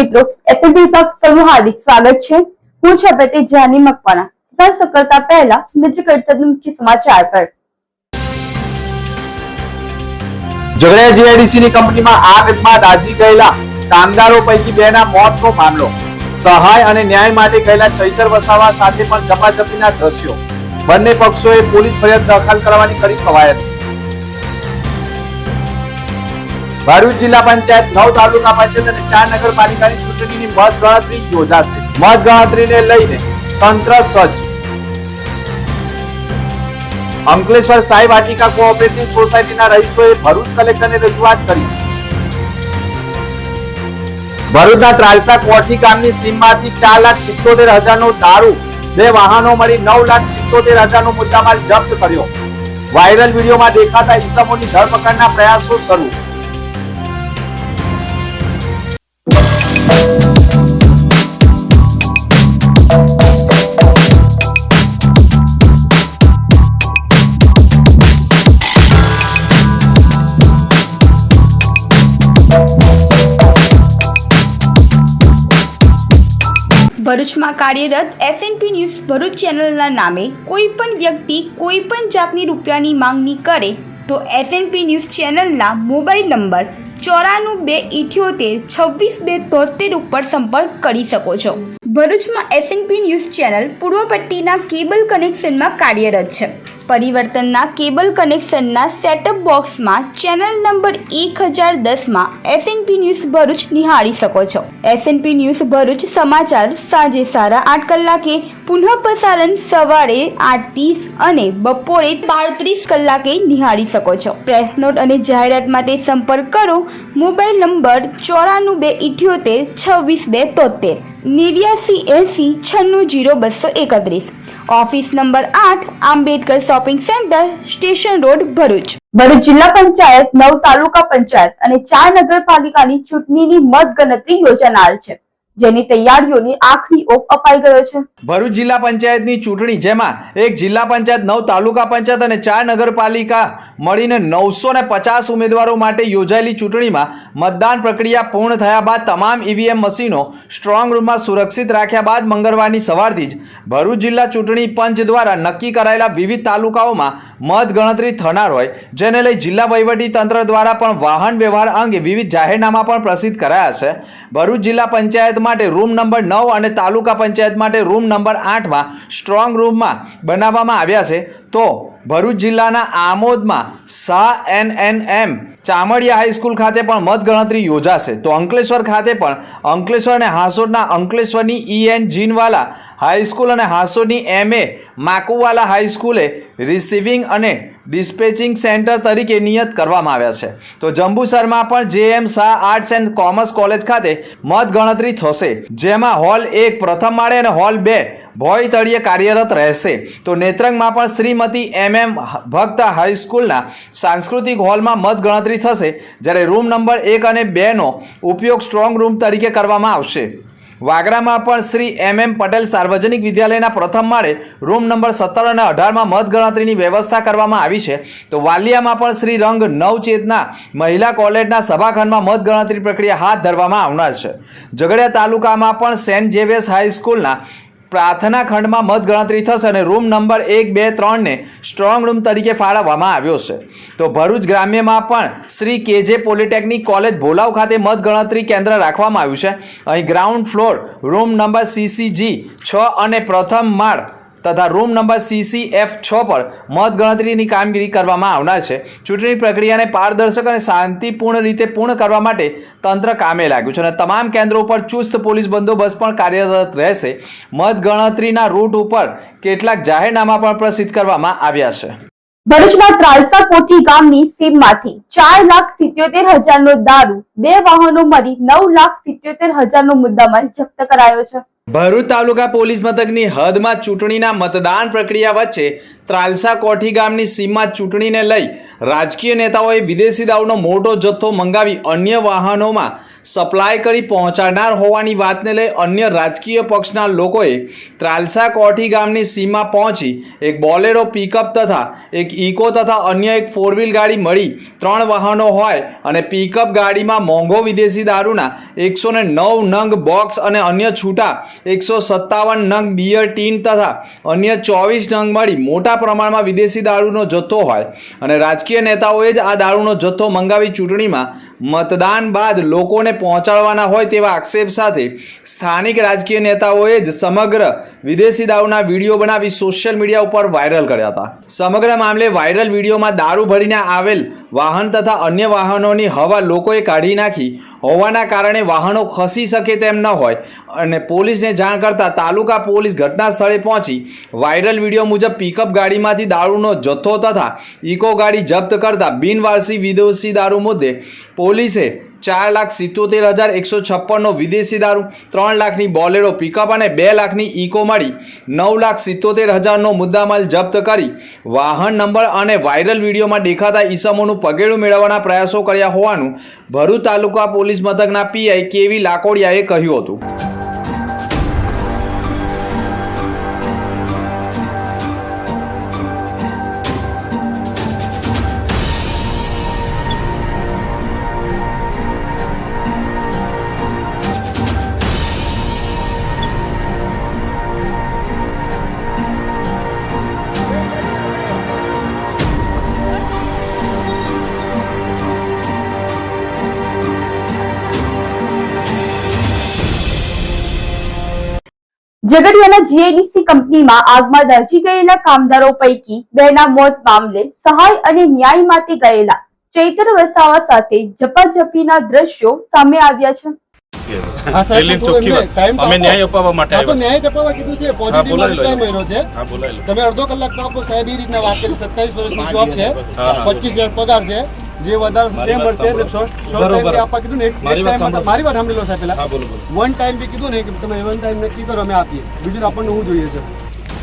મિત્રો એસએમપી તક સૌનું હાર્દિક સ્વાગત છે। હું છું પ્રતિ જાની મકવાણા। દર્શક કરતા પહેલા નજર કરતા મુખ્ય સમાચાર પર। ઝઘડિયા જીઆઈડીસી ની કંપનીમાં આગમાં દાઝી ગયેલા કામદારો પૈકી બેના મોતનો મામલો। સહાય અને ન્યાય માટે ગયેલા ચૈતર વસાવા સાથે પણ ઝપાઝપીના દ્રશ્યો। બંને પક્ષોએ પોલીસ ફરિયાદ દાખલ કરવાની કરી કવાયત। ભરૂચ જિલ્લા પંચાયત 9 તાલુકા પંચાયત અને 4 નગરપાલિકાની ચૂંટણીની મતગણતરી યોજાશે। મતગણતરીને લઈને તંત્ર સજ્જ। અંકલેશ્વર સાઈ વાટિકા કોઓપરેટિવ સોસાયટીના રહીશોએ ભરૂચ કલેક્ટરને રજૂઆત કરી। ભરૂચના ત્રાલસા કોઠી ગામની સીમમાંથી 4,77,000નો દારૂ, 2 વાહનો મળી 9,77,000નો મુદ્દામાલ જપ્ત કર્યો। વાયરલ વિડીયોમાં દેખાતા ઈસમોની ધરપકડના પ્રયાસો શરૂ। ભરૂચમાં કાર્યરત એસએનપી ન્યૂઝ ભરૂચ ચેનલના નામે કોઈ પણ વ્યક્તિ કોઈ પણ જાતની રૂપિયાની માંગણી કરે તો એસએનપી ન્યૂઝ ચેનલના મોબાઈલ નંબર 9428762273 ઉપર સંપર્ક કરી શકો છો। ભરૂચમાં એસએનપી ન્યૂઝ ચેનલ પૂર્વ પટ્ટીના કેબલ કનેક્શનમાં કાર્યરત છે। પરિવર્તનના કેબલ કનેક્શનના સેટઅપ બોક્સમાં ચેનલ નંબર 1010માં એસએનપી ન્યૂઝ ભરૂચ નિહાળી શકો છો। એસએનપી ન્યૂઝ ભરૂચ સમાચાર સાંજે 8:30 કલાકે, પુનઃ પ્રસારણ સવારે 8:30 અને બપોરે 12:30 કલાકે નિહાળી શકો છો। પ્રેસ નોટ અને જાહેરાત માટે સંપર્ક કરો mobile number 9428762273 8980960231। Office number 8 Ambedkar shopping centre, station road, Bharuch. Bharuch જિલ્લા પંચાયત 9 તાલુકા પંચાયત અને 4 નગરપાલિકાની ચૂંટણીની મતગણતરી યોજાનાર છે, જેની તૈયારીઓની આખરી ઓપ અપાઈ ગયો છે। ભરૂચ જિલ્લા પંચાયતની ચૂંટણી, જેમાં એક જિલ્લા પંચાયત, 9 તાલુકા પંચાયત અને 4 નગરપાલિકા મળીને 950 ઉમેદવારો માટે યોજાયેલી ચૂંટણીમાં મતદાન પ્રક્રિયા પૂર્ણ થયા બાદ તમામ ઈવીએમ મશીનો સ્ટ્રોંગ રૂમમાં સુરક્ષિત રાખ્યા બાદ મંગળવારની સવારથી જ ભરૂચ જિલ્લા ચૂંટણી પંચ દ્વારા નક્કી કરાયેલા વિવિધ તાલુકાઓમાં મતગણતરી થનાર હોય, જેને લઈ જિલ્લા વહીવટી તંત્ર દ્વારા પણ વાહન વ્યવહાર અંગે વિવિધ જાહેરનામા પણ પ્રસિદ્ધ કરાયા છે। ભરૂચ જિલ્લા પંચાયત માટે રૂમ નંબર 9 અને તાલુકા પંચાયત માટે રૂમ નંબર 8માં સ્ટ્રોંગ રૂમમાં બનાવવામાં આવ્યા છે। તો ભરૂચ જિલ્લાના આમોદમાં શાહ એનએનએમ ચામડિયા હાઈસ્કૂલ ખાતે પણ મતગણતરી યોજાશે। તો અંકલેશ્વર ખાતે પણ અંકલેશ્વર અને હાંસોડના અંકલેશ્વરની EN જીનવાલા હાઈસ્કૂલ અને હાંસોડની MA માકુવાલા હાઈસ્કૂલે રિસીવિંગ અને ડિસ્પેચિંગ સેન્ટર તરીકે નિયત કરવામાં આવ્યા છે। તો જંબુસરમાં પણ JM Shah arts and commerce college ખાતે મતગણતરી થશે, જેમાં હોલ 1 પ્રથમ માળે અને હોલ 2 ભોય તળિયે કાર્યરત રહેશે। તો નેત્રંગમાં પણ શ્રીમતી MM ભક્ત હાઈસ્કૂલના સાંસ્કૃતિક હોલમાં મતગણતરી થશે, જ્યારે રૂમ નંબર 1 અને 2નો ઉપયોગ સ્ટ્રોંગ રૂમ તરીકે કરવામાં આવશે। વાગરામાં પણ શ્રી MM પટેલ સાર્વજનિક વિદ્યાલયના પ્રથમ માળે રૂમ નંબર 17 અને 18માં મતગણતરીની વ્યવસ્થા કરવામાં આવી છે। તો વાલિયામાં પણ શ્રી રંગ નવચેતના મહિલા કોલેજના સભાખંડમાં મતગણતરી પ્રક્રિયા હાથ ધરવામાં આવનાર છે। ઝઘડિયા તાલુકામાં પણ સેન્ટ ઝેવિયર્સ હાઈસ્કૂલના પ્રાર્થના ખંડમાં મતગણતરી થશે અને રૂમ નંબર 1, 2, 3ને સ્ટ્રોંગ રૂમ તરીકે ફાળવવામાં આવ્યો છે। તો ભરૂચ ગ્રામ્યમાં પણ Shri KJ polytechnic college Bholav ખાતે મતગણતરી કેન્દ્ર રાખવામાં આવ્યું છે। અહીં ground floor room number CCG 6 અને પ્રથમ માળ તથા રૂમ નંબર CCF 6 પર મતગણતરીની કામગીરી કરવામાં આવનાર છે। ચૂંટણી પ્રક્રિયાને પારદર્શક અને શાંતિપૂર્ણ રીતે પૂર્ણ કરવા માટે તંત્ર કામે લાગ્યું છે અને તમામ કેન્દ્રો પર ચુસ્ત પોલીસ બંદોબસ્ત પણ કાર્યરત રહેશે। મતગણતરીના રૂટ ઉપર કેટલાક જાહેરનામા પણ પ્રસિદ્ધ કરવામાં આવ્યા છે। ભરૂચમાં ત્રાલસા કોઠી ગામની સીમમાંથી 4,77,000નો દારૂ, 2 વાહનો મળી 9,77,000નો મુદ્દામાલ જપ્ત કરાયો છે। ભરૂચ તાલુકા પોલીસ મથકની હદમાં ચૂંટણીના મતદાન પ્રક્રિયા વચ્ચે ત્રાલસા કોઠી ગામની સીમમાં ચૂંટણીને લઈ રાજકીય નેતાઓએ વિદેશી દારૂનો મોટો જથ્થો મંગાવી અન્ય વાહનોમાં સપ્લાય કરી પહોંચાડનાર હોવાની વાતને લઈ અન્ય રાજકીય પક્ષના લોકોએ ત્રાલસા કોઠી ગામની સીમમાં પહોંચી એક બોલેરો પિકઅપ તથા એક ઇકો તથા અન્ય એક 4 વ્હીલ ગાડી મળી 3 વાહનો હોય અને પિકઅપ ગાડીમાં મોંઘો વિદેશી દારૂના 109 નંગ બોક્સ અને અન્ય છૂટા 157 નંગ બિયર ટીન તથા અન્ય 24 નંગ મળી મોટા પ્રમાણમાં વિદેશી દારૂનો જથ્થો હોય અને રાજકીય નેતાઓએ જ આ દારૂનો જથ્થો મંગાવી ચૂંટણીમાં મતદાન બાદ લોકોને પહોંચાડવાના હોય તેવા આક્ષેપ સાથે સ્થાનિક રાજકીય નેતાઓએ જ સમગ્ર વિદેશી દારૂના વિડીયો બનાવી સોશિયલ મીડિયા ઉપર વાયરલ કર્યા હતા. સમગ્ર મામલે વાયરલ વિડીયોમાં દારૂ ભરીને આવેલ વાહન તથા અન્ય વાહનોની હવા લોકોએ કાઢી નાખી હોવાના કારણે વાહનો ખસી શકે તેમ ન હોય અને પોલીસને જાણ કરતા તાલુકા પોલીસ ઘટના સ્થળે પહોંચી વાયરલ વિડીયો મુજબ પિકઅપ ગાડીમાંથી દારૂનો જથ્થો તથા ઇકો ગાડી જપ્ત કરતા બિનવારસી વિદેશી દારૂ મુદ્દે પોલીસે 4,77,156નો વિદેશી દારૂ, 3 લાખની બોલેરો પિકઅપ અને 2 લાખની ઇકો મળી 9,77,000નો મુદ્દામાલ જપ્ત કરી વાહન નંબર અને વાયરલ વિડીયોમાં દેખાતા ઈસમોનું પગેડું મેળવવાના પ્રયાસો કર્યા હોવાનું ભરૂચ તાલુકા પોલીસ મથકના પીઆઈ કેવી લાકોડિયાએ કહ્યું હતું. ઝઘડિયાના જીઆઈડીસી કંપનીમાં આગમાં દાઝી ગયેલા કામદારો પૈકી 2ના મોત મામલે સહાય અને ન્યાય માટે ગયેલા ચૈતર વસાવા સાથે ઝપાઝપીના દ્રશ્યો સામે આવ્યા છે. હા સાહેબ, અમે ન્યાય અપાવવા માટે આ તો ન્યાય અપાવવા કીધું છે. પોઝિટિવ ટાઈમ મળ્યો છે. હા, બોલાવી લો. તમે અડધો કલાક તો આપો સાહેબ. એ રીતના વાત કરી. 27 વર્ષની જોબ છે, 25,000 પગાર છે. જે વધારે સેમ મળશે શોર્ટ ટાઈમ આપવા કીધું ને. મારી વાત સાંભળી લો સાહેબ. પેલા વન ટાઈમ બી કીધું ને કે તમે વન ટાઈમ નક્કી કરો, અમે આપીએ. બીજું આપણને શું જોઈએ છે?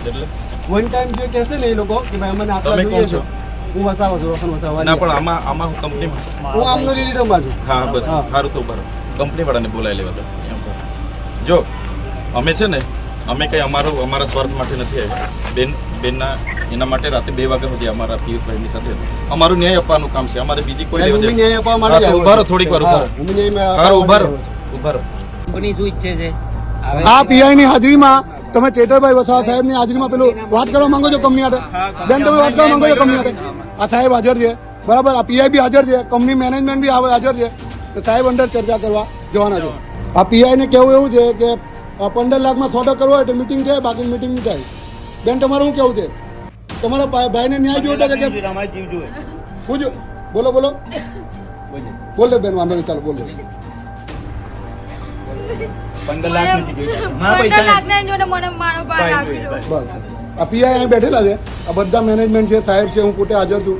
એટલે વન ટાઈમ જે કહેશે ને એ લોકો કે ભાઈ અમને આટલા જોઈએ છે. હું વસાવો છું, રોશન વસાવા. ના, પણ આમાં કંપનીમાં હું આમનો લીડરમાં છું. હા, બસ સારું. તો બરાબર કંપની વાળાને બોલાવી લેવા. જો અમે છે ને, અમે કંઈ અમારા સ્વાર્થ માટે નથી આવ્યા. બેનના એના માટે રાતે 2 વાગ્યા સુધી અમારા પિયુષભાઈની સાથે અમારું ન્યાય આપવાનું કામ છે. અમારે બીજી કોઈ ન્યાય આપવા માટે ઉભા રહો, થોડીક વાર ઉભા રહો. કોની શું ઈચ્છે છે? આ પીઆઈ ની હાજરીમાં તમે ચેતરભાઈ વસાવા સાહેબ ની હાજરીમાં પેલું વાત કરવા માંગો છો કંપની માટે? બેન, તમે વાત કરવા માંગો છો કંપની માટે? આ સાહેબ હાજર છે, બરાબર. આ પીઆઈ બી હાજર છે, કંપની મેનેજમેન્ટ બી હાજર છે. તો સાહેબ અંદર ચર્ચા કરવા જવાના છે. આ પીઆઈ ને કેવું એવું છે કે 15 લાખમાં સોદો કરવો હોય તો મિટિંગ થાય, બાકી મિટિંગ નહીં થાય. બેન, તમારું શું કેવું છે? તમારા ભાઈને ન્યાય જોઈતો છે કે પૂછો? બોલો બોલો બોલે બેન, વાંધો નહીં, ચાલો બોલો. 15 લાખ નથી જોઈતા. મારા પૈસા બસ આ પીઆઈ અહીં બેઠેલા છે. આ બધા મેનેજમેન્ટ છે, સાહેબ છે, હું પોતે હાજર છું.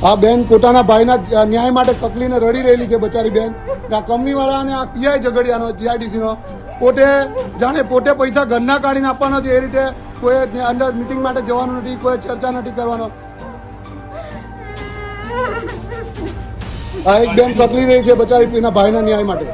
આ બેન પોતાના ભાઈના ન્યાય માટે કકલીને રડી રહેલી છે, બચારી બેન. આ કંપનીવાળા અને આ પીઆઈ ઝઘડિયાનો જીઆઈડીસીનો પોતે જાણે પોતે પૈસા ઘરના કાઢીને આપવાના છે. એ રીતે કોઈ અંદર મિટિંગ માટે જવાનું નથી, કોઈ ચર્ચા નથી કરવાનો. આ એક બેન કકલી રહી છે બચારી એના ભાઈના ન્યાય માટે.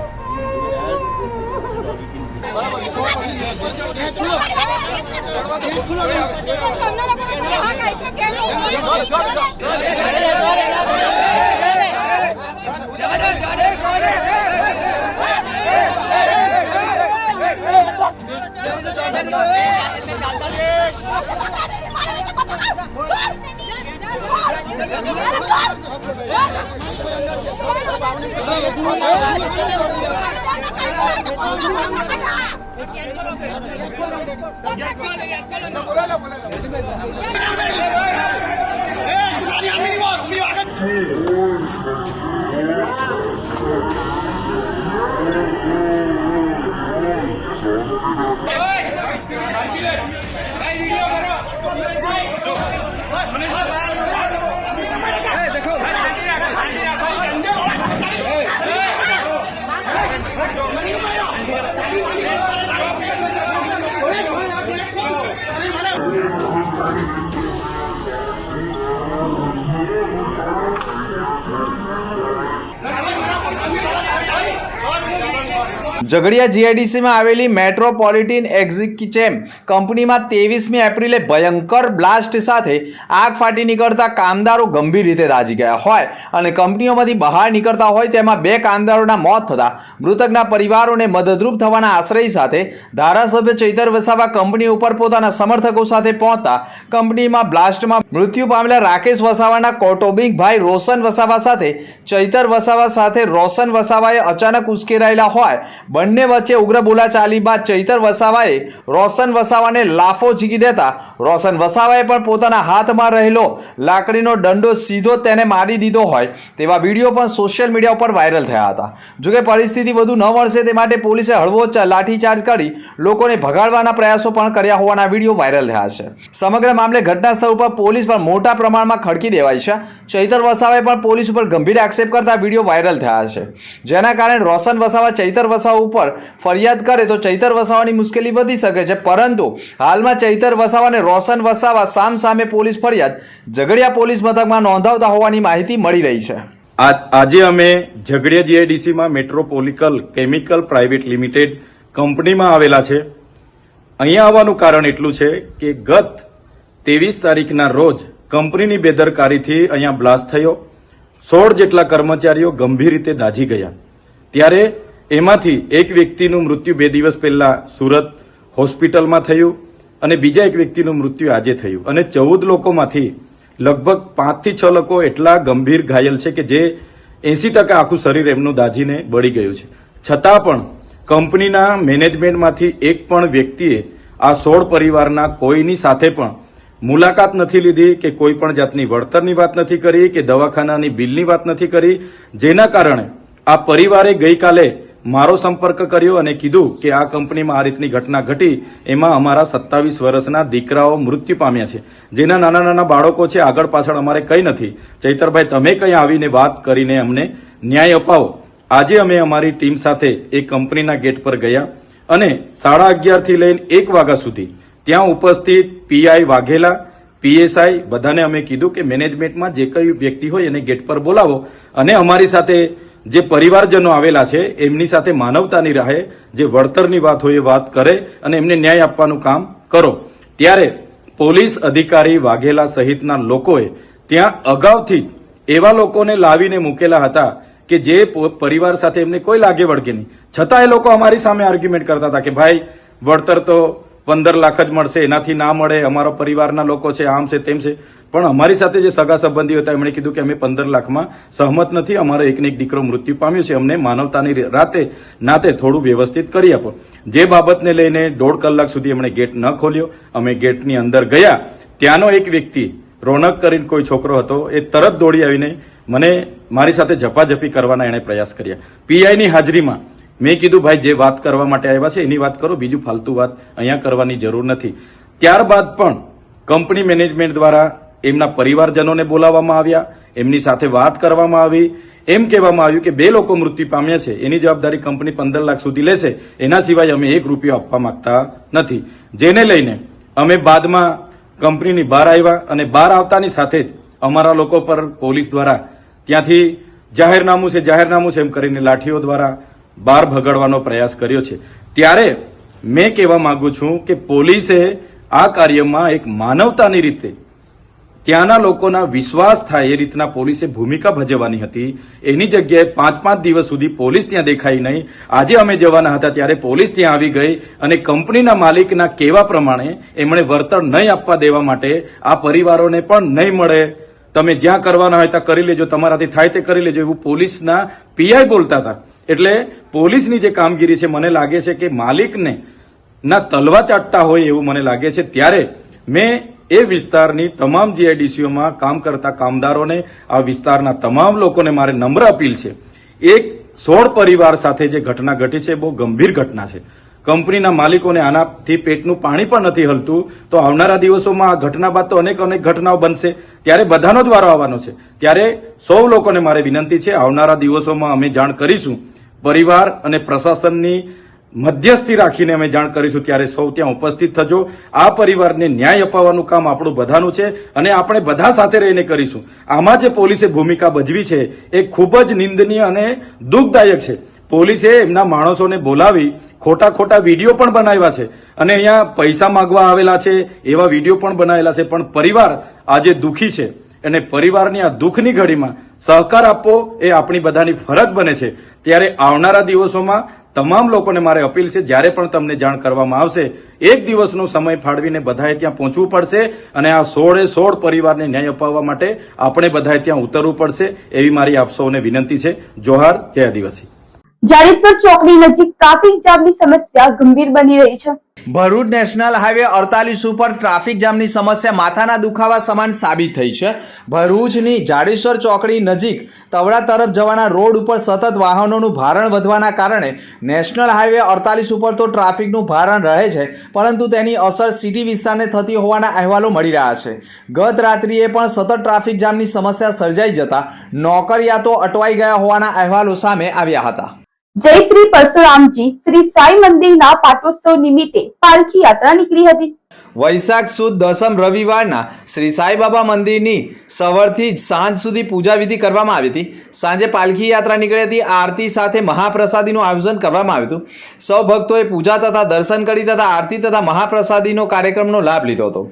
ઝઘડિયા જીઆઈડીસીમાં આવેલી મેટ્રોપોલિટન એક્ઝિક્યુચેમ કંપનીમાં 23મી એપ્રિલે ભયંકર બ્લાસ્ટ સાથે આગ ફાટી નીકળતા કામદારો ગંભીર રીતે દાઝી ગયા હોય અને કંપનીઓમાંથી બહાર નીકળતા હોય તેમાં 2 કામદારોના મોત થતા મૃતકના પરિવારોને મદદરૂપ થવાના આશ્રય સાથે ધારાસભ્ય ચૈતર વસાવા કંપની ઉપર પોતાના સમર્થકો સાથે પહોંચતા કંપનીમાં બ્લાસ્ટમાં મૃત્યુ પામેલા રાકેશ વસાવાના કૌટુંબિક ભાઈ રોશન વસાવા સાથે ચૈતર વસાવા સાથે રોશન વસાવાએ અચાનક ઉશ્કેરાયેલા હોય બંને વચ્ચે ઉગ્ર બોલાચાલી બાદ ચૈતર વસાવાએ રોશન વસાવાને લાફો ઝીકી દેતા રોશન વસાવાએ પણ પોતાના હાથમાં રહેલો લાકડીનો દંડો સીધો તેને મારી દીધો હોય તેવા વિડીયો પણ સોશિયલ મીડિયા ઉપર વાયરલ થયા હતા. જોકે પરિસ્થિતિ વધુ ન વણસે તે માટે પોલીસે હળવો લાઠીચાર્જ કરી લોકોને ભગાડવાના પ્રયાસો પણ કર્યા હોવાના વિડીયો વાયરલ થયા છે. સમગ્ર મામલે ઘટના સ્થળ ઉપર પોલીસ પર મોટા પ્રમાણમાં ખડકી દેવાઈ છે. ચૈતર વસાવાએ પણ પોલીસ ઉપર ગંભીર આક્ષેપ કરતા વિડીયો વાયરલ થયા છે, જેના કારણે રોશન વસાવા ચૈતર વસાવા ઉપર ફરિયાદ કરે તો ચૈતર વસાવાની મુશ્કેલી વધી શકે છે. પરંતુ હાલમાં ચૈતર વસાવા અને રોશન વસાવા સામે પોલીસ ફરિયાદ ઝઘડિયા પોલીસ મથકમાં નોંધાવતા હોવાની માહિતી મળી રહી છે. આજે અમે ઝઘડિયા જીઆઈડીસીમાં મેટ્રોપોલિકલ કેમિકલ પ્રાઇવેટ લિમિટેડ કંપનીમાં આવેલા છે. અહીંયા આવવાનું કારણ એટલું છે કે ગત 23 તારીખના રોજ કંપનીની બેદરકારીથી અહીંયા બ્લાસ્ટ થયો. 16 જેટલા કર્મચારીઓ ગંભીર રીતે દાઝી ગયા. ત્યારે એમાંથી એક વ્યક્તિનું મૃત્યુ 2 દિવસ પહેલા સુરત હોસ્પિટલમાં થયું અને બીજા એક વ્યક્તિનું મૃત્યુ આજે થયું અને 14 લોકોમાંથી લગભગ 5 થી 6 લોકો એટલા ગંભીર ઘાયલ છે કે જે 80% આખું શરીર એમનું દાઝીને બળી ગયું છે. છતાં પણ કંપનીના મેનેજમેન્ટમાંથી એક પણ વ્યક્તિએ આ 16 પરિવારના કોઈની સાથે પણ મુલાકાત નથી લીધી કે કોઈ પણ જાતની વળતરની વાત નથી કરી કે દવાખાનાની બિલની વાત નથી કરી, જેના કારણે આ પરિવારે ગઈકાલે મારો સંપર્ક કર્યો અને કીધું કે આ કંપનીમાં આ રીતની ઘટના ઘટી, એમાં અમારા 27 વર્ષના દીકરાઓ મૃત્યુ પામ્યા છે, જેના નાના નાના બાળકો છે. આગળ પાછળ અમારે કંઈ નથી. ચૈતરભાઈ, તમે કંઈ આવીને વાત કરીને અમને ન્યાય અપાવો. આજે અમે અમારી ટીમ સાથે એ કંપનીના ગેટ પર ગયા અને 11:30 થી લઈને 1 વાગ્યા સુધી ત્યાં ઉપસ્થિત પીઆઈ વાઘેલા, પીએસઆઈ બધાને અમે કીધું કે મેનેજમેન્ટમાં જે કઈ વ્યક્તિ હોય એને ગેટ પર બોલાવો અને અમારી સાથે જે પરિવારજનો આવેલા છે એમની સાથે માનવતાની રાહે જે વળતરની વાત હોય એ વાત કરે અને એમને ન્યાય આપવાનું કામ કરો. ત્યારે પોલીસ અધિકારી વાઘેલા સહિતના લોકોએ ત્યાં અગાઉથી એવા લોકોને લાવીને મૂકેલા હતા કે જે પરિવાર સાથે એમને કોઈ લાગે વળગે નહીં, છતાં એ લોકો અમારી સામે આર્ગ્યુમેન્ટ કરતા હતા કે ભાઈ વળતર તો 15 લાખ જ મળશે, એનાથી ના મળે, અમારા પરિવારના લોકો છે, આમ છે તેમ છે. પણ અમારી સાથે જે સગા સંબંધીઓ હતા એમણે કીધું કે અમે 15 લાખમાં સહમત નથી, અમારો એકને એક દીકરો મૃત્યુ પામ્યો છે, અમને માનવતાની નાતે થોડું વ્યવસ્થિત કરી આપો. જે બાબતને લઈને 1.5 કલાક સુધી એમણે ગેટ ન ખોલ્યો. અમે ગેટની અંદર ગયા, ત્યાંનો એક વ્યક્તિ રોનક કરીને કોઈ છોકરો હતો, એ તરત દોડી આવીને મારી સાથે ઝપાઝપી કરવાના એણે પ્રયાસ કર્યા. પીઆઈની હાજરીમાં મેં કીધું ભાઈ જે વાત કરવા માટે આવ્યા છે એની વાત કરો, બીજું ફાલતુ વાત અહીંયા કરવાની જરૂર નથી. ત્યારબાદ પણ કંપની મેનેજમેન્ટ દ્વારા એમના પરિવારજનોને બોલાવવામાં આવ્યા, એમની સાથે વાત કરવામાં આવી. એમ કહેવામાં આવ્યું કે 2 લોકો મૃત્યુ પામ્યા છે, એની જવાબદારી કંપની 15 લાખ સુધી લેશે, એના સિવાય અમે 1 રૂપિયો આપવા માંગતા નથી. જેને લઈને અમે બાદમાં કંપનીની બહાર આવ્યા અને બહાર આવતાની સાથે જ અમારા લોકો પર પોલીસ દ્વારા ત્યાંથી જાહેરનામું છે એમ કરીને લાઠીઓ દ્વારા બહાર ભગાડવાનો પ્રયાસ કર્યો છે. ત્યારે મેં કહેવા માંગુ છું કે પોલીસે આ કાર્યમાં એક માનવતાની રીતે ત્યાંના લોકોના વિશ્વાસ થાય એ રીતના પોલીસે ભૂમિકા ભજવવાની હતી. એની જગ્યાએ 5-5 દિવસ સુધી પોલીસ ત્યાં દેખાઈ નહીં. આજે અમે જવાના હતા ત્યારે પોલીસ ત્યાં આવી ગઈ અને કંપનીના માલિકના કહેવા પ્રમાણે એમણે વળતર નહીં આપવા દેવા માટે આ પરિવારોને પણ નહીં મળે, તમે જ્યાં કરવાના હોય ત્યાં કરી લેજો, તમારાથી થાય તે કરી લેજો, એવું પોલીસના પીઆઈ બોલતા હતા. એટલે પોલીસની જે કામગીરી છે મને લાગે છે કે માલિકને ના તલવા ચાટતા હોય એવું મને લાગે છે. ત્યારે મેં એ વિસ્તારની તમામ જીઆઈડીસીઓમાં કામ કરતા કામદારોને, આ વિસ્તારના તમામ લોકોને મારે નમ્ર અપીલ છે, એક 16 પરિવાર સાથે જે ઘટના ઘટી છે બહુ ગંભીર ઘટના છે. કંપનીના માલિકોને આનાથી પેટનું પાણી પણ નથી હલતું. તો આવનારા દિવસોમાં આ ઘટના બાદ તો અનેક ઘટનાઓ બનશે, ત્યારે બધાનો જ વારો આવવાનો છે. ત્યારે સૌ લોકોને મારે વિનંતી છે, આવનારા દિવસોમાં અમે જાણ કરીશું પરિવાર અને પ્રશાસનની મધ્યસ્થી રાખીને અમે જાણ કરીશું ત્યારે સૌ ત્યાં ઉપસ્થિત થજો. આ પરિવારને ન્યાય અપાવવાનું કામ આપણું બધાનું છે અને આપણે બધા સાથે રહીને કરીશું. આમાં જે પોલીસે ભૂમિકા ભજવી છે એ ખૂબ જ નિંદનીય અને દુઃખદાયક છે. પોલીસે એમના માણસોને બોલાવી ખોટા વિડીયો પણ બનાવ્યા છે અને અહીંયા પૈસા માંગવા આવેલા છે એવા વિડીયો પણ બનાવેલા છે. પણ પરિવાર આજે દુઃખી છે અને પરિવારની આ દુઃખની ઘડીમાં સહકાર આપવો એ આપણી બધાની ફરજ બને છે. ત્યારે આવનારા દિવસોમાં તમામ લોકોને મારે અપીલ છે, જ્યારે પણ તમને જાણ કરવામાં આવશે એક દિવસનો સમય ફાળવીને બધાએ ત્યાં પહોંચવું પડશે અને આ 16 પરિવારને ન્યાય અપાવવા માટે આપણે બધાએ ત્યાં ઉતરવું પડશે એવી મારી આપ સૌને વિનંતી છે. જોહાર, જય આદિવાસી. જાડેશ્વર ચોકડી નજીક ટ્રાફિક જામની સમસ્યા ગંભીર બની રહી છે. ભરૂચ નેશનલ હાઈવે 48 ઉપર ટ્રાફિક જામની સમસ્યા માથાના દુખાવા સમાન સાબિત થઈ છે. ભરૂચની જાડેશ્વર ચોકડી નજીક તવડા તરફ જવાના રોડ ઉપર સતત વાહનોનું ભારણ વધવાના કારણે નેશનલ હાઈવે 48 ઉપર તો ટ્રાફિકનું ભારણ રહે છે, પરંતુ તેની અસર સિટી વિસ્તારને થતી હોવાના અહેવાલો મળી રહ્યા છે. ગત રાત્રિએ પણ સતત ટ્રાફિક જામની સમસ્યા સર્જાઈ જતા નોકરિયાતો અટવાઈ ગયા હોવાના અહેવાલો સામે આવ્યા હતા. જય શ્રી પરશુરામજી શ્રી સાઈ મંદિરના પાટોત્સવ નિમિત્તે પાલખી યાત્રા નીકળી હતી. વૈશાખ સુદ દસમ રવિવારના શ્રી સાઈબાબા મંદિરની સવારથી જ સાંજ સુધી પૂજા વિધિ કરવામાં આવી હતી. સાંજે પાલખી યાત્રા નીકળી હતી. આરતી સાથે મહાપ્રસાદીનું આયોજન કરવામાં આવ્યું હતું. સૌ ભક્તોએ પૂજા તથા દર્શન કરી તથા આરતી તથા મહાપ્રસાદીનો કાર્યક્રમનો લાભ લીધો હતો,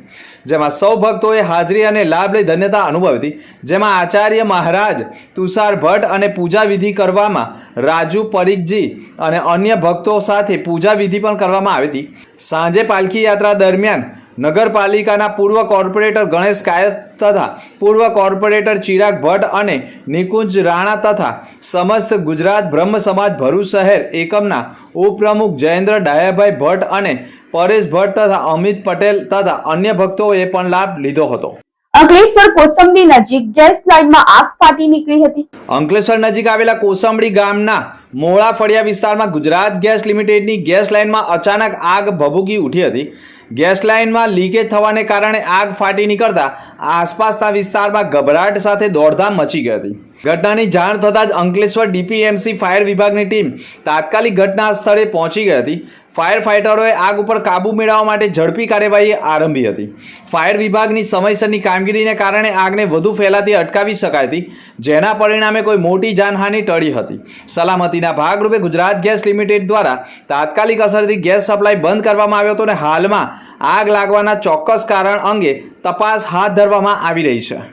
જેમાં સૌ ભક્તોએ હાજરી અને લાભ લઈ ધન્યતા અનુભવી હતી. જેમાં આચાર્ય મહારાજ તુષાર ભટ્ટ અને પૂજા વિધિ કરવામાં રાજુ પરીખજી અને અન્ય ભક્તો સાથે પૂજા વિધિ પણ કરવામાં આવી હતી. સાંજે પાલખી યાત્રા દરમિયાન નગરપાલિકાના પૂર્વ કોર્પોરેટર ગણેશ કાયત તથા પૂર્વ કોર્પોરેટર ચિરાગ ભટ્ટ અને નિકુંજ રાણા તથા સમસ્ત ગુજરાત બ્રહ્મ સમાજ ભરૂચ શહેર એકમના ઉપપ્રમુખ જયેન્દ્ર ડાયાભાઈ ભટ્ટ અને પરેશ ભટ્ટ તથા અમિત પટેલ તથા અન્ય ભક્તોએ પણ લાભ લીધો હતો. અંકલેશ્વર કોસંબડી નજીક ગેસ લાઇનમાં આગ ફાટી નીકળી હતી. અંકલેશ્વર નજીક આવેલા કોસંબડી ગામના મોળા ફળિયા વિસ્તારમાં ગુજરાત ગેસ લિમિટેડની ગેસ લાઇનમાં અચાનક આગ ભભૂકી ઉઠી હતી. ગેસ લાઇનમાં લીકેજ થવાને કારણે આગ ફાટી નીકળતા આસપાસના વિસ્તારમાં ગભરાટ સાથે દોડધામ મચી ગઈ હતી. ઘટનાની જાણ થતાં જ અંકલેશ્વર ડીપીએમસી ફાયર વિભાગની ટીમ તાત્કાલિક ઘટના સ્થળે પહોંચી ગઈ હતી. ફાયર ફાઇટરોએ આગ ઉપર કાબૂ મેળવવા માટે ઝડપી કાર્યવાહી આરંભી હતી. ફાયર વિભાગની સમયસરની કામગીરીને કારણે આગને વધુ ફેલાતી અટકાવી શકાઈ હતી, જેના પરિણામે કોઈ મોટી જાનહાનિ ટળી હતી. સલામતીના ભાગરૂપે ગુજરાત ગેસ લિમિટેડ દ્વારા તાત્કાલિક અસરથી ગેસ સપ્લાય બંધ કરવામાં આવ્યો હતો અને હાલમાં આગ લાગવાના ચોક્કસ કારણ અંગે તપાસ હાથ ધરવામાં આવી રહી છે.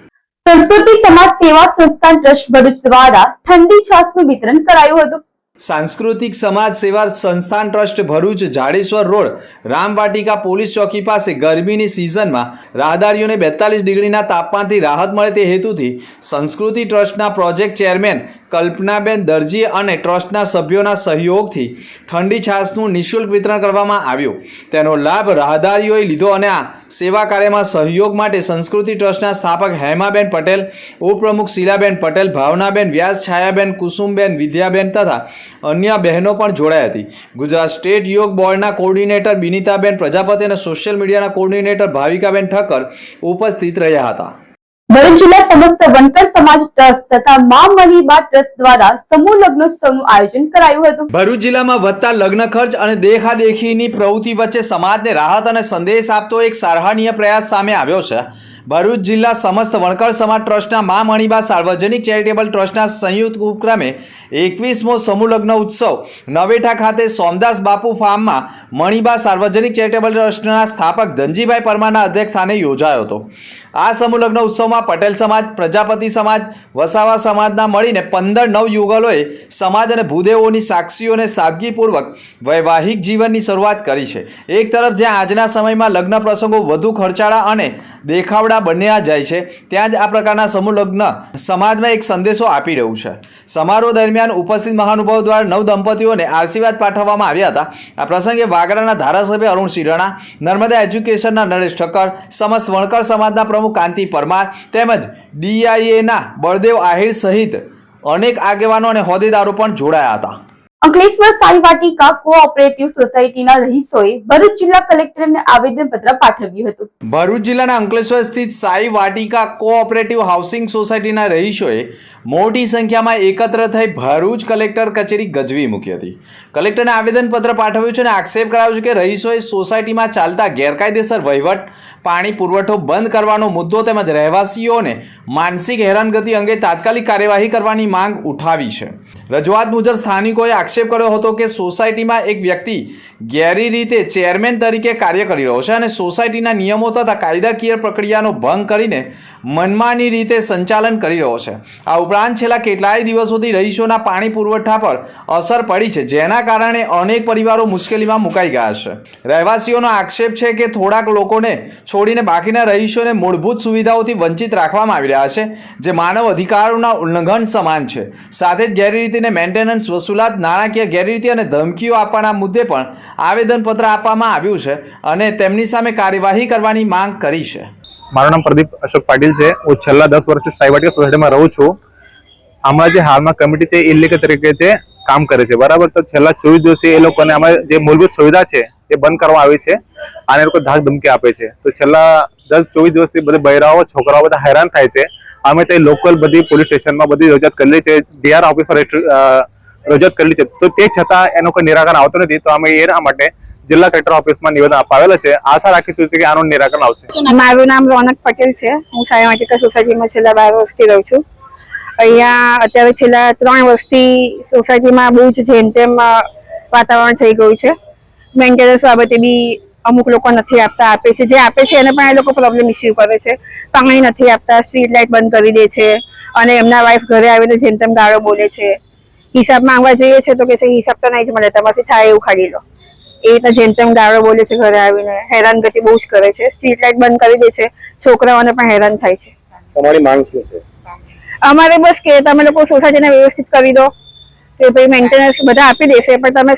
સંસ્કૃતિ સમાજ સેવા સંસ્થાન ટ્રસ્ટ ભરૂચ દ્વારા ઠંડી છાશનું વિતરણ કરાયું હતું. સાંસ્કૃતિક સમાજ સેવા સંસ્થાન trust Bharuch Jadeshwar road Ramvatika police ચોકી પાસે ગરમીની સિઝનમાં રાહદારીઓને 42 ડિગ્રીના તાપમાનથી રાહત મળે તે હેતુથી સંસ્કૃતિ ટ્રસ્ટના પ્રોજેક્ટ ચેરમેન કલ્પનાબેન દરજી અને ટ્રસ્ટના સભ્યોના સહયોગથી ઠંડી છાશનું નિઃશુલ્ક વિતરણ કરવામાં આવ્યું. તેનો લાભ રાહદારીઓએ લીધો અને આ સેવા કાર્યમાં સહયોગ માટે સંસ્કૃતિ ટ્રસ્ટના સ્થાપક હેમાબેન પટેલ, ઉપપ્રમુખ શીલાબેન પટેલ, ભાવનાબેન વ્યાસ, છાયાબેન, કુસુમબેન, વિદ્યાબેન તથા અન્ય બહેનો પણ જોડાઈ હતી. ગુજરાત સ્ટેટ યોગ બોર્ડના કોર્ડિનેટર બિનિતાબેન પ્રજાપતિ અને સોશિયલ મીડિયાના કોર્ડિનેટર ભાવિકાબેન ઠક્કર ઉપસ્થિત રહ્યા હતા. ભરૂચ જિલ્લા સમસ્ત વનકર સમાજ ટ્રસ્ટ તથા મા મનીબા ટ્રસ્ટ દ્વારા સમૂહ લગ્નોત્સવનું આયોજન કરાયું હતું. ભરૂચ જિલ્લામાં વધતા લગ્ન ખર્ચ અને દેખાદેખીની પ્રવૃત્તિ વચ્ચે સમાજને રાહત અને સંદેશ આપતો એક સરાહનીય પ્રયાસ સામે આવ્યો છે. ભરૂચ જિલ્લા સમસ્ત વણકર સમાજ ટ્રસ્ટના મા મણિબા સાર્વજનિક ચેરિટેબલ ટ્રસ્ટના સંયુક્ત ઉપક્રમે 21મો સમૂહ લગ્ન ઉત્સવ નવેઠા ખાતે સોમદાસ બાપુ ફાર્મમાં મણિબા સાર્વજનિક ચેરિટેબલ ટ્રસ્ટના સ્થાપક ધનજીભાઈ પરમારના અધ્યક્ષસ્થાને યોજાયો હતો. આ સમૂહ લગ્ન ઉત્સવમાં પટેલ સમાજ, પ્રજાપતિ સમાજ, વસાવા સમાજના મળીને 15 નવયુગલોએ સમાજ અને ભૂદેવોની સાક્ષીઓને સાદગીપૂર્વક વૈવાહિક જીવનની શરૂઆત કરી છે. એક તરફ જ્યાં આજના સમયમાં લગ્ન પ્રસંગો વધુ ખર્ચાળા અને દેખાવડા બન્યા જાય છે, ત્યાં જ આ પ્રકારના સમૂહ લગ્ન સમાજમાં એક સંદેશો આપી રહ્યું છે. સમારોહ દરમિયાન ઉપસ્થિત મહાનુભાવો દ્વારા નવ દંપતીઓને આશીર્વાદ પાઠવવામાં આવ્યા હતા. આ પ્રસંગે વાગરાના ધારાસભ્ય અરુણસિંહ રાણા, નર્મદા એજ્યુકેશનના નરેશ ઠક્કર, સમસ્ત વણકર સમાજના પ્રમુખ કાંતિ પરમાર તેમજ DIAના બળદેવ આહિર સહિત અનેક આગેવાનો અને હોદ્દેદારો પણ જોડાયા હતા. અંકલેશ્વર સાઈ વાટિકા કોઓપરેટિવ સોસાયટીના રહીશોએ ભરૂચ જિલ્લા કલેક્ટરને આવેદનપત્ર પાઠવ્યું હતું. ભરૂચ જિલ્લાના અંકલેશ્વર સ્થિત સાઈ વાટિકા કોઓપરેટિવ હાઉસિંગ સોસાયટીના રહીશોએ મોટી સંખ્યામાં એકત્ર થઈ ભરૂચ કલેક્ટર કચેરી ગજવી મૂકી હતી. કલેક્ટરને આવેદનપત્ર પાઠવ્યું છે અને આક્ષેપ કરાવ્યો છે કે રહીશોએ સોસાયટીમાં ચાલતા ગેરકાયદેસર વહીવટ, પાણી પુરવઠો બંધ કરવાનો મુદ્દો તેમજ રહેવાસીઓને માનસિક હેરાનગતિ અંગે તાત્કાલિક કાર્યવાહી કરવાની માંગ ઉઠાવી છે. રજૂઆત મુજબ સ્થાનિકોએ આક્ષેપ કર્યો હતો કે સોસાયટીમાં એક વ્યક્તિ ગેરી રીતે ચેરમેન તરીકે કાર્ય કરી રહ્યો છે અને સોસાયટીના નિયમો તથા કાયદાકીય પ્રક્રિયાનો ભંગ કરીને મનમાની રીતે સંચાલન કરી રહ્યો છે. આ ઉપરાંત છેલ્લા કેટલાય દિવસોથી રહીશોના પાણી પુરવઠા પર અસર પડી છે, જેના કારણે અનેક પરિવારો મુશ્કેલીમાં મુકાઈ ગયા છે. રહેવાસીઓનો આક્ષેપ છે કે થોડાક લોકોને છોડીને બાકીના રહીશોને મૂળભૂત સુવિધાઓથી વંચિત રાખવામાં આવી રહ્યા છે, જે માનવ અધિકારોના ઉલ્લંઘન સમાન છે. સાથે જ ગેરરીતિને મેન્ટેનન્સ, વસૂલાત, નાણાકીય ગેરરીતિ અને ધમકીઓ આપવાના મુદ્દે પણ આવેદનપત્ર આપવામાં આવ્યું છે અને તેમની સામે કાર્યવાહી કરવાની માંગ કરી છે. મારું નામ પ્રદીપ અશોક પાટીલ છે. હું છેલ્લા 10 વર્ષથી સાઈવાટિકા સોસાયટીમાં રહું છું. આમાં જે હાલમાં કમિટી છે એ ઇલીગલ તરીકે છે કામ કરે છે, બરાબર. તો છેલ્લા 24 દિવસથી એ લોકોને આમાં જે મૂળભૂત સુવિધા છે એ બંધ કરવામાં આવી છે અને એ લોકો ધાક ધમકી આપે છે. તો છેલ્લા 10-24 દિવસથી બધા બહેરાઓ, છોકરાઓ બધા હેરાન થાય છે. અમે તે લોકલ બધી પોલીસ સ્ટેશનમાં બધી રજૂઆત કરેલી છે, ડીઆર ઓફિસ પર રજૂઆત કરેલી છે, તો તે છતાં એનું કોઈ નિરાકરણ આવતું નથી. તો અમે એના માટે જિલ્લા કલેક્ટર ઓફિસમાં નિવેદન અપાવેલા છે. આશા રાખીશું કે આનું નિરાકરણ આવશે. મારું નામ રોનક પટેલ છે. હું સાયવાટિકા સોસાયટીમાં છેલ્લા 12 વર્ષથી રહું છું. અહીંયા અત્યારે છેલ્લા 3 વર્ષથી સોસાયટીમાં બહુ જ જેમ તેમ વાતાવરણ થઈ ગયું છે. મેન્ટેનન્સ બાબતે બી અમુક લોકો નથી આપતા, આપે છે, જે આપે છે એને પણ એ લોકો પ્રોબ્લેમ ઇસ્યુ કરે છે. પાણી નથી આપતા, સ્ટ્રીટ લાઇટ બંધ કરી દે છે અને એમના વાઈફ ઘરે આવીને જેમ તેમ ગાળો બોલે છે. હિસાબ માંગવા જઈએ છે તો કે છે હિસાબ તો નહીં જ મળે, તમારથી થાય એવું ખાલી લો. એ રીતના જેમ તેમ ગાળો બોલે છે, ઘરે આવીને હેરાનગતિ બહુ જ કરે છે. સ્ટ્રીટ લાઇટ બંધ કરી દે છે, છોકરાઓને પણ હેરાન થાય છે. તમારી માંગ શું છે? અમારે બસ કે તમે લોકો સોસાયટીને વ્યવસ્થિત કરી દો, કે ભાઈ મેન્ટેનન્સ બધા આપી દેશે, પણ તમે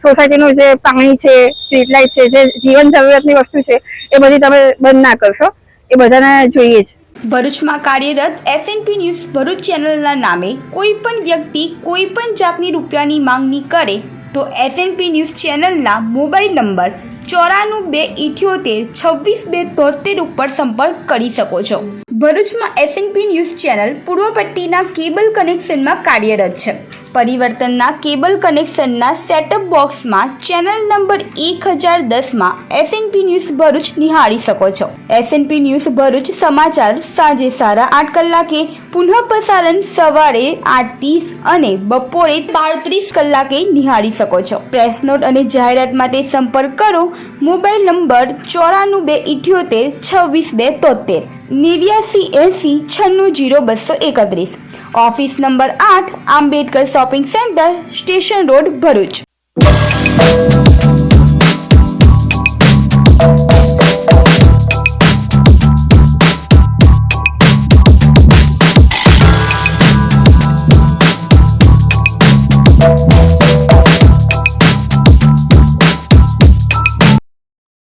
સોસાયટીનું જે પાણી છે, સ્ટ્રીટ લાઇટ છે, જે જીવન જરૂરિયાતની વસ્તુ છે એ બધી તમે બંધ ના કરશો, એ બધાને જોઈએ જ. ભરૂચમાં કાર્યરત એસએનપી ન્યૂઝ ભરૂચ ચેનલના નામે કોઈ પણ વ્યક્તિ કોઈ પણ જાતની રૂપિયાની માંગણી કરે તો એસએનપી ન્યૂઝ ચેનલના મોબાઈલ નંબર 9428262273 ઉપર સંપર્ક કરી શકો છો. ભરૂચમાં એસએનપી ન્યૂઝ ચેનલ પૂર્વ પટ્ટીના કેબલ કનેક્શનમાં કાર્યરત છે. પરિવર્તનના કેબલ કનેક્શનના સેટઅપ બોક્સમાં ચેનલ નંબર 1010માં એસએનપી ન્યૂઝ ભરૂચ નિહાળી શકો છો. એસએનપી ન્યૂઝ ભરૂચ સમાચાર સાંજે 8:30 કલાકે, પુનઃ પ્રસારણ સવારે 8:30 અને બપોરે 12:30 કલાકે નિહાળી શકો છો. પ્રેસ નોટ અને જાહેરાત માટે સંપર્ક કરો mobile number 9478262273 8980960231. Office number 8, Ambedkar shopping centre, station road, Bharuch.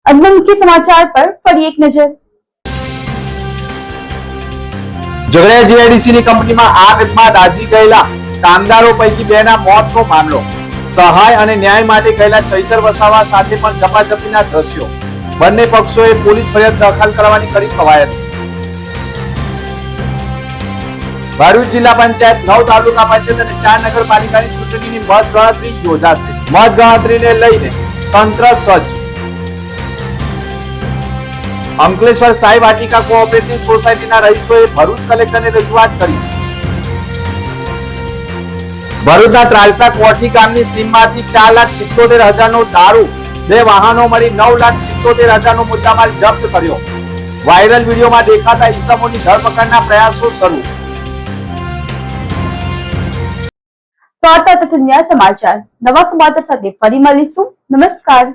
અન્ય મુખ્ય સમાચાર પર ફરી એક નજર. ઝઘડિયા જીઆઈડીસીની કંપનીમાં આગમાં દાઝી ગયેલા કામદારો પૈકી 2 ના મોતનો મામલો. સહાય અને ન્યાય માટે ગયેલા ચૈતર વસાવા સાથે પણ ઝપાઝપીના દ્રશ્યો. બંને પક્ષોએ પોલીસ ફરિયાદ દાખલ કરવાની કરી કવાયત. ભરૂચ જિલ્લા પંચાયત, 9 તાલુકા પંચાયત અને 4 નગરપાલિકાની ચૂંટણીની મતગણતરી યોજાશે. મતગણતરીને લઈને તંત્ર સજ્જ. અંકલેશ્વર સાઈ વાટિકા કોઓપરેટિવ સોસાયટીના રહીશોએ ભરૂચ કલેક્ટરને રજૂઆત કરી. ભરૂચના ત્રાલસા કોઠી ગામની સીમમાંથી 4,77,000 દારૂ, 2 વાહનો મળી 9,77,000 મુદ્દામાલ જપ્ત કર્યો. વાયરલ વિડીયોમાં દેખાતા ઈસમોની ધરપકડના પ્રયાસો શરૂ. તો આ હતા સંધ્યા સમાચાર. નવા સમાચાર સાથે ફરી મળીશું. નમસ્કાર.